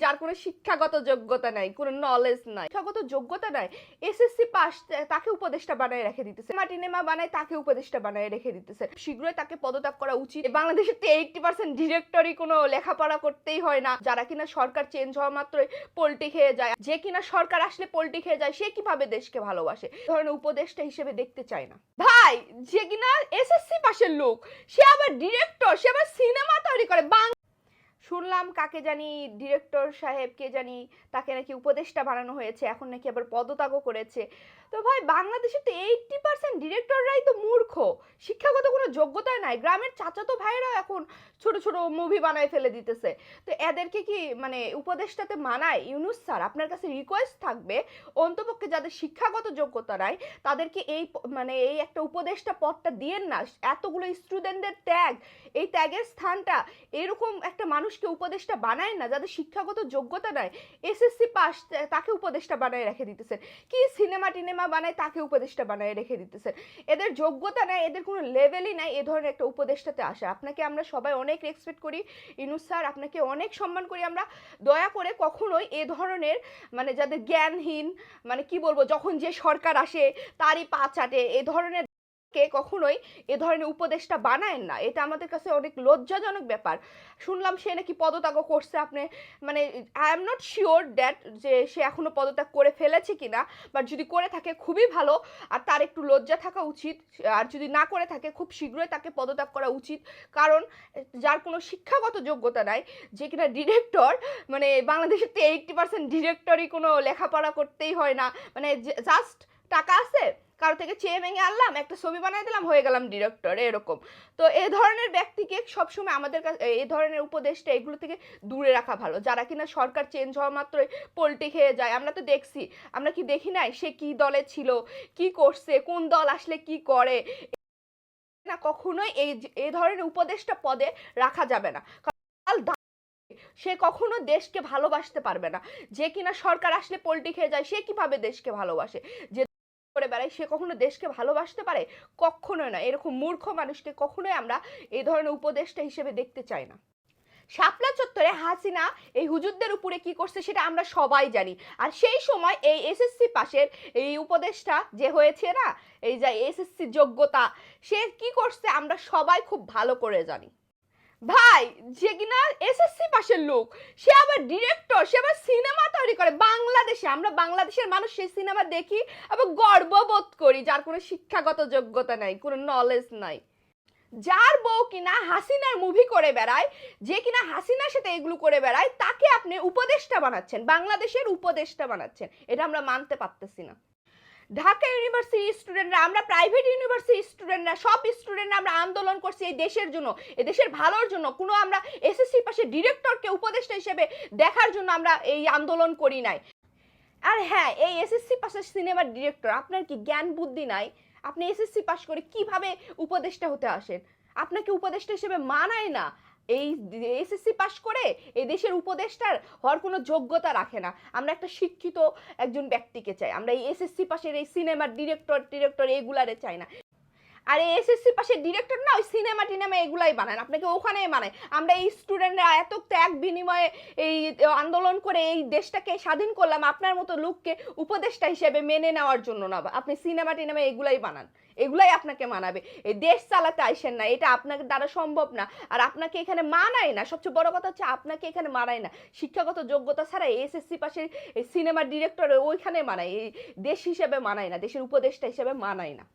যার কোনো শিক্ষাগত যোগ্যতা নাই, কোনো নলেজ নাই, শিক্ষাগত যোগ্যতা নাই, এসএসসি পাস, তাকে উপদেষ্টা বানায় রেখে দিতেছে, মাটিনেমা বানায় তাকে উপদেষ্টা বানায় রেখে দিতেছে। শীঘ্রই তাকে পদত্যাগ করা উচিত। বাংলাদেশের তো 80% ডিরেক্টরই কোনো লেখাপড়া করতেই হয় না, যারা কিনা সরকার চেঞ্জ হওয়া মাত্রই পল্টি খেয়ে যায়। যে কিনা সরকার আসলে পল্টি খেয়ে যায়, সে কিভাবে দেশকে ভালোবাসে? ধরনের উপদেষ্টা হিসেবে দেখতে চায় না ভাই। যে কিনা এসএসসি পাশের লোক, সে আবার ডিরেক্টর, সে আবার সিনেমা তৈরি করে। শুনলাম কাকে জানি ডিরেক্টর সাহেব কে জানি তাকে নাকি উপদেষ্টা বানানো হয়েছে, এখন নাকি আবার পদত্যাগও করেছে। তো ভাই বাংলাদেশে তো 80% ডিরেক্টররাই তো মূর্খ, শিক্ষাগত কোনো যোগ্যতা নাই। গ্রামের চাচাতো ভাইরাও এখন ছোট ছোট মুভি বানায় ফেলে দিতেছে। তো এদেরকে কি মানে উপদেষ্টাতে মানায়? ইউনুস স্যার, আপনার কাছে রিকোয়েস্ট থাকবে অন্তপক্ষে যাদের শিক্ষাগত যোগ্যতা নাই তাদেরকে এই মানে এই একটা উপদেষ্টা পদটা দিয়েন না। এতগুলো স্টুডেন্টদের ত্যাগ, এই ত্যাগের স্থানটা এরকম একটা মানুষকে উপদেষ্টা বানায় না যাদের শিক্ষাগত যোগ্যতা নাই। এসএসসি পাস, তাকে উপদেষ্টা বানায় রেখে দিতেছেন। কি সিনেমা টিনেমা বানায় তাকে উপদেষ্টা বানায় রেখে দিতেছেন। এদের যোগ্যতা নাই, এদের কোনো লেভেলই নাই এ ধরনের একটা উপদেষ্টাতে আসে। আপনাকে আমরা সবাই অনেক রেসপেক্ট করি ইউনুস স্যার, আপনাকে অনেক সম্মান করি আমরা। দয়া করে কখনোই এ ধরনের মানে যাদের জ্ঞানহীন, মানে কি বলবো, যখন যে সরকার আসে তারই পা চাটে, এ ধরনের কে কখনোই এ ধরনের উপদেষ্টা বানায়েন না। এটা আমাদের কাছে অনেক লজ্জাজনক ব্যাপার। শুনলাম সে নাকি পদত্যাগ করছে। আপনি মানে I am not sure that যে সে এখনো পদত্যাগ করে ফেলেছে কিনা, বাট যদি করে থাকে খুবই ভালো, আর তার একটু লজ্জা থাকা উচিত। আর যদি না করে থাকে খুব শীঘ্রই তাকে পদত্যাগ করা উচিত, কারণ যার কোনো শিক্ষাগত যোগ্যতা নাই, যে কিনা ডিরেক্টর, মানে বাংলাদেশের তো 80% ডিরেক্টরই কোনো লেখাপড়া করতেই হয় না, মানে জাস্ট টাকা আছে, কারো থেকে চেয়ে ভেঙে আনলাম, একটা ছবি বানাই দিলাম, হয়ে গেলাম ডিরেক্টর, এরকম। তো এই ধরনের ব্যক্তিকে সবসময় আমাদের কাছে এই ধরনের উপদেশটা এগুলো থেকে দূরে রাখা ভালো, যারা কিনা সরকার চেঞ্জ হওয়া মাত্রই পল্টি খেয়ে যায়। আমরা তো দেখছি, আমরা কি দেখি নাই সে কি দলে ছিল, কি করছে, কোন দল আসলে কি করে না। কখনোই এই ধরনের উপদেশটা পদে রাখা যাবে না। সে কখনো দেশকে ভালোবাসতে পারবে না। যে কিনা সরকার আসলে পল্টি খেয়ে যায়, সে কিভাবে দেশকে ভালোবাসে? যে করে বেড়ায় সে কখনো দেশকে ভালোবাসতে পারে? কখনোই না। এরকম মূর্খ মানুষকে কখনোই আমরা এই ধরনের উপদেষ্টা হিসেবে দেখতে চাই না। শাপলা চত্বরে হাসিনা এই হুজুরদের উপরে কি করছে সেটা আমরা সবাই জানি। আর সেই সময় এই এসএসসি পাশের এই উপদেষ্টা যে হয়েছে না, এই যে এসএসসি যোগ্যতা, সে কি করছে আমরা সবাই খুব ভালো করে জানি ভাই। যে কিনা এসএসসি পাশের লোক, সে আবার ডিরেক্টর, সে আবার সিনেমা তৈরি করে বাংলাদেশে। আমরা বাংলাদেশের মানুষ সেই সিনেমা দেখি আবার গর্ববোধ করি, যার কোনো শিক্ষাগত যোগ্যতা নাই, কোনো নলেজ নাই, যার বউ কিনা হাসিনার মুভি করে বেড়ায়, যে কিনা হাসিনার সাথে এগুলো করে বেড়ায়, তাকে আপনি উপদেষ্টা বানাচ্ছেন, বাংলাদেশের উপদেষ্টা বানাচ্ছেন। এটা আমরা মানতে পারতেছি না। ঢাকা ইউনিভার্সিটি স্টুডেন্টরা, আমরা প্রাইভেট ইউনিভার্সিটি স্টুডেন্টরা, সব স্টুডেন্টরা আমরা আন্দোলন করছি এই দেশের জন্য, এই দেশের ভালোর জন্য। কোনো আমরা এসএসসি পাশে ডিরেক্টরকে উপদেষ্টা হিসেবে দেখার জন্য আমরা এই আন্দোলন করি নাই। আর হ্যাঁ, এই এসএসসি পাশের সিনেমার ডিরেক্টর, আপনার কি জ্ঞান বুদ্ধি নাই? আপনি এসএসসি পাশ করে কিভাবে উপদেষ্টা হতে আসেন? আপনাকে উপদেষ্টা হিসেবে মানায় না। এই এসএসসি পাশ করে এই দেশের উপদেষ্টার হওয়ার কোনো যোগ্যতা রাখে না। আমরা একটা শিক্ষিত একজন ব্যক্তিকে চাই, আমরা এই এসএসসি পাশের এই সিনেমার ডিরেক্টর এগুলারে চাই না। আর এই এসএসসি পাশের ডিরেক্টর না ওই সিনেমা টিনেমা এগুলাই বানান, আপনাকে ওখানেই বানায়। আমরা এই স্টুডেন্টরা এত ত্যাগ বিনিময়ে এই আন্দোলন করে এই দেশটাকে স্বাধীন করলাম, আপনার মতো লোককে উপদেষ্টা হিসেবে মেনে নেওয়ার জন্য না। আপনি সিনেমা টিনেমা এগুলাই বানান, এগুলাই আপনাকে মানাবে। এই দেশ চালাতে আইসেন না, এটা আপনাকে দ্বারা সম্ভব না। আর আপনাকে এখানে মানায় না, সবচেয়ে বড় কথা হচ্ছে আপনাকে এখানে মানায় না। শিক্ষাগত যোগ্যতা ছাড়া এসএসসি পাশের এই সিনেমার ডিরেক্টর ওইখানে মানায়, এই দেশ হিসেবে মানায় না, দেশের উপদেষ্টা হিসেবে মানায় না।